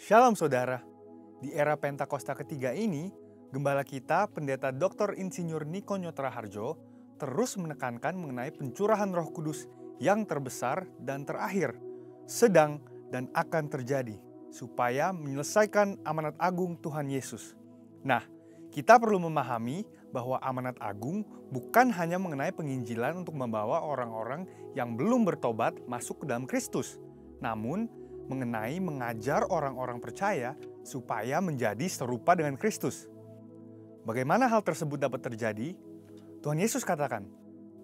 Shalom saudara, di era Pentakosta ketiga ini, Gembala kita, Pendeta Dr. Insinyur Niko Nyotra Harjo, terus menekankan mengenai pencurahan Roh Kudus yang terbesar dan terakhir, sedang dan akan terjadi, supaya menyelesaikan amanat agung Tuhan Yesus. Nah, kita perlu memahami bahwa amanat agung bukan hanya mengenai penginjilan untuk membawa orang-orang yang belum bertobat masuk ke dalam Kristus, namun mengenai mengajar orang-orang percaya supaya menjadi serupa dengan Kristus. Bagaimana hal tersebut dapat terjadi? Tuhan Yesus katakan,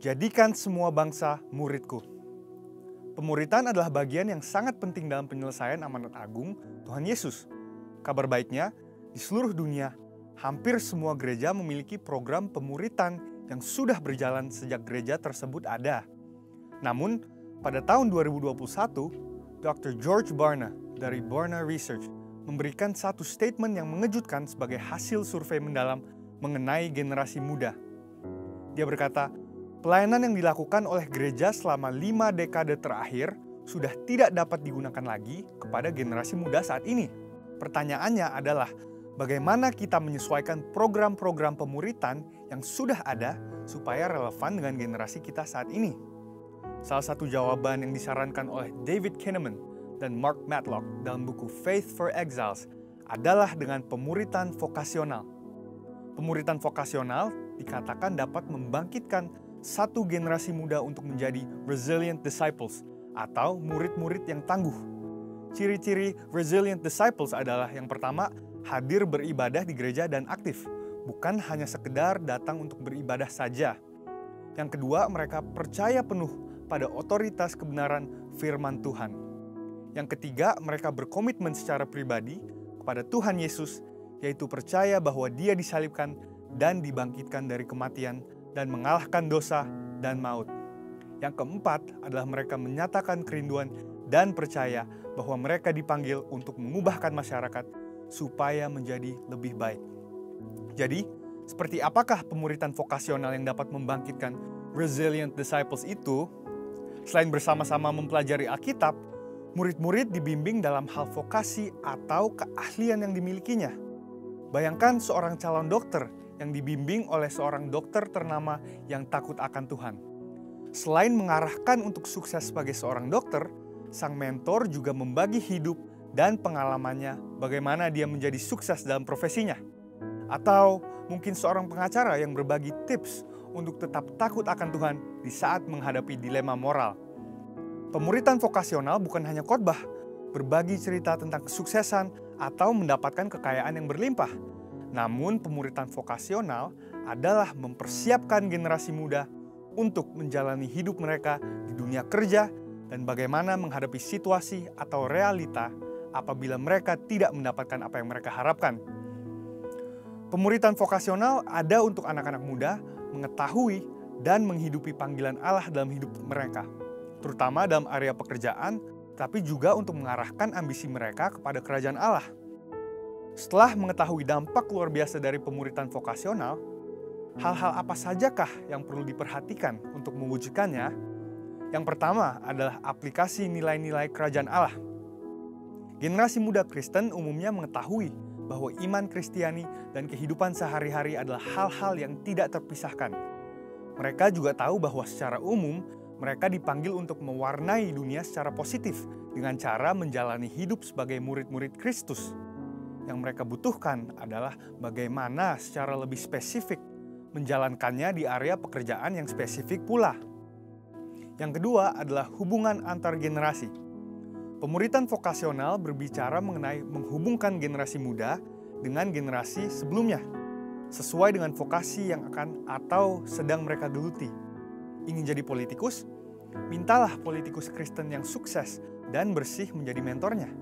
"Jadikan semua bangsa murid-Ku." Pemuritan adalah bagian yang sangat penting dalam penyelesaian amanat agung Tuhan Yesus. Kabar baiknya, di seluruh dunia, hampir semua gereja memiliki program pemuritan yang sudah berjalan sejak gereja tersebut ada. Namun, pada tahun 2021, Dr. George Barna dari Barna Research memberikan satu statement yang mengejutkan sebagai hasil survei mendalam mengenai generasi muda. Dia berkata, pelayanan yang dilakukan oleh gereja selama 5 dekade terakhir sudah tidak dapat digunakan lagi kepada generasi muda saat ini. Pertanyaannya adalah, bagaimana kita menyesuaikan program-program pemuritan yang sudah ada supaya relevan dengan generasi kita saat ini? Salah satu jawaban yang disarankan oleh David Kinnaman dan Mark Matlock dalam buku Faith for Exiles adalah dengan pemuritan vokasional. Pemuritan vokasional dikatakan dapat membangkitkan satu generasi muda untuk menjadi resilient disciples atau murid-murid yang tangguh. Ciri-ciri resilient disciples adalah yang pertama, hadir beribadah di gereja dan aktif, bukan hanya sekedar datang untuk beribadah saja. Yang kedua, mereka percaya penuh pada otoritas kebenaran firman Tuhan. Yang ketiga, mereka berkomitmen secara pribadi kepada Tuhan Yesus, yaitu percaya bahwa Dia disalibkan dan dibangkitkan dari kematian dan mengalahkan dosa dan maut. Yang keempat adalah mereka menyatakan kerinduan dan percaya bahwa mereka dipanggil untuk mengubahkan masyarakat supaya menjadi lebih baik. Jadi, seperti apakah pemuritan vokasional yang dapat membangkitkan resilient disciples itu? Selain bersama-sama mempelajari Alkitab, murid-murid dibimbing dalam hal vokasi atau keahlian yang dimilikinya. Bayangkan seorang calon dokter yang dibimbing oleh seorang dokter ternama yang takut akan Tuhan. Selain mengarahkan untuk sukses sebagai seorang dokter, sang mentor juga membagi hidup dan pengalamannya bagaimana dia menjadi sukses dalam profesinya. Atau mungkin seorang pengacara yang berbagi tips untuk tetap takut akan Tuhan di saat menghadapi dilema moral. Pemuritan vokasional bukan hanya khotbah, berbagi cerita tentang kesuksesan atau mendapatkan kekayaan yang berlimpah. Namun pemuritan vokasional adalah mempersiapkan generasi muda untuk menjalani hidup mereka di dunia kerja dan bagaimana menghadapi situasi atau realita apabila mereka tidak mendapatkan apa yang mereka harapkan. Pemuritan vokasional ada untuk anak-anak muda mengetahui dan menghidupi panggilan Allah dalam hidup mereka, terutama dalam area pekerjaan, tapi juga untuk mengarahkan ambisi mereka kepada kerajaan Allah. Setelah mengetahui dampak luar biasa dari pemuritan vokasional, hal-hal apa sajakah yang perlu diperhatikan untuk mewujudkannya? Yang pertama adalah aplikasi nilai-nilai kerajaan Allah. Generasi muda Kristen umumnya mengetahui bahwa iman Kristiani dan kehidupan sehari-hari adalah hal-hal yang tidak terpisahkan. Mereka juga tahu bahwa secara umum, mereka dipanggil untuk mewarnai dunia secara positif dengan cara menjalani hidup sebagai murid-murid Kristus. Yang mereka butuhkan adalah bagaimana secara lebih spesifik menjalankannya di area pekerjaan yang spesifik pula. Yang kedua adalah hubungan antar generasi. Pemuritan vokasional berbicara mengenai menghubungkan generasi muda dengan generasi sebelumnya, sesuai dengan vokasi yang akan atau sedang mereka geluti. Ingin jadi politikus? Mintalah politikus Kristen yang sukses dan bersih menjadi mentornya.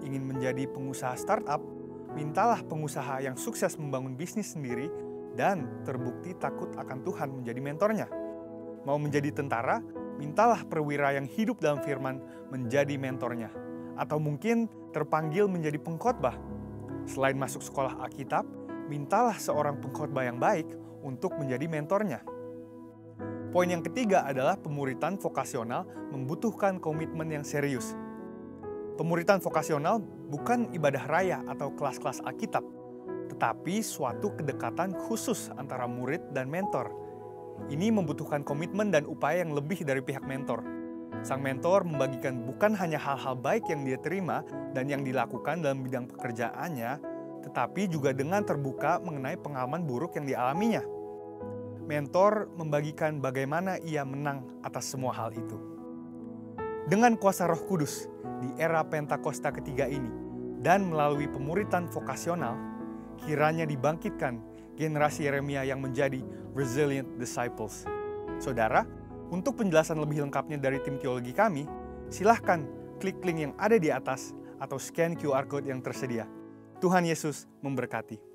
Ingin menjadi pengusaha startup? Mintalah pengusaha yang sukses membangun bisnis sendiri dan terbukti takut akan Tuhan menjadi mentornya. Mau menjadi tentara? Mintalah perwira yang hidup dalam firman menjadi mentornya. Atau mungkin terpanggil menjadi pengkhotbah. Selain masuk sekolah Alkitab, mintalah seorang pengkhotbah yang baik untuk menjadi mentornya. Poin yang ketiga adalah pemuritan vokasional membutuhkan komitmen yang serius. Pemuritan vokasional bukan ibadah raya atau kelas-kelas Alkitab, tetapi suatu kedekatan khusus antara murid dan mentor. Ini membutuhkan komitmen dan upaya yang lebih dari pihak mentor. Sang mentor membagikan bukan hanya hal-hal baik yang dia terima dan yang dilakukan dalam bidang pekerjaannya, tetapi juga dengan terbuka mengenai pengalaman buruk yang dialaminya. Mentor membagikan bagaimana ia menang atas semua hal itu. Dengan kuasa Roh Kudus di era Pentakosta ketiga ini dan melalui pemuritan vokasional, kiranya dibangkitkan generasi Yeremia yang menjadi resilient disciples. Saudara, untuk penjelasan lebih lengkapnya dari tim teologi kami, silahkan klik link yang ada di atas atau scan QR code yang tersedia. Tuhan Yesus memberkati.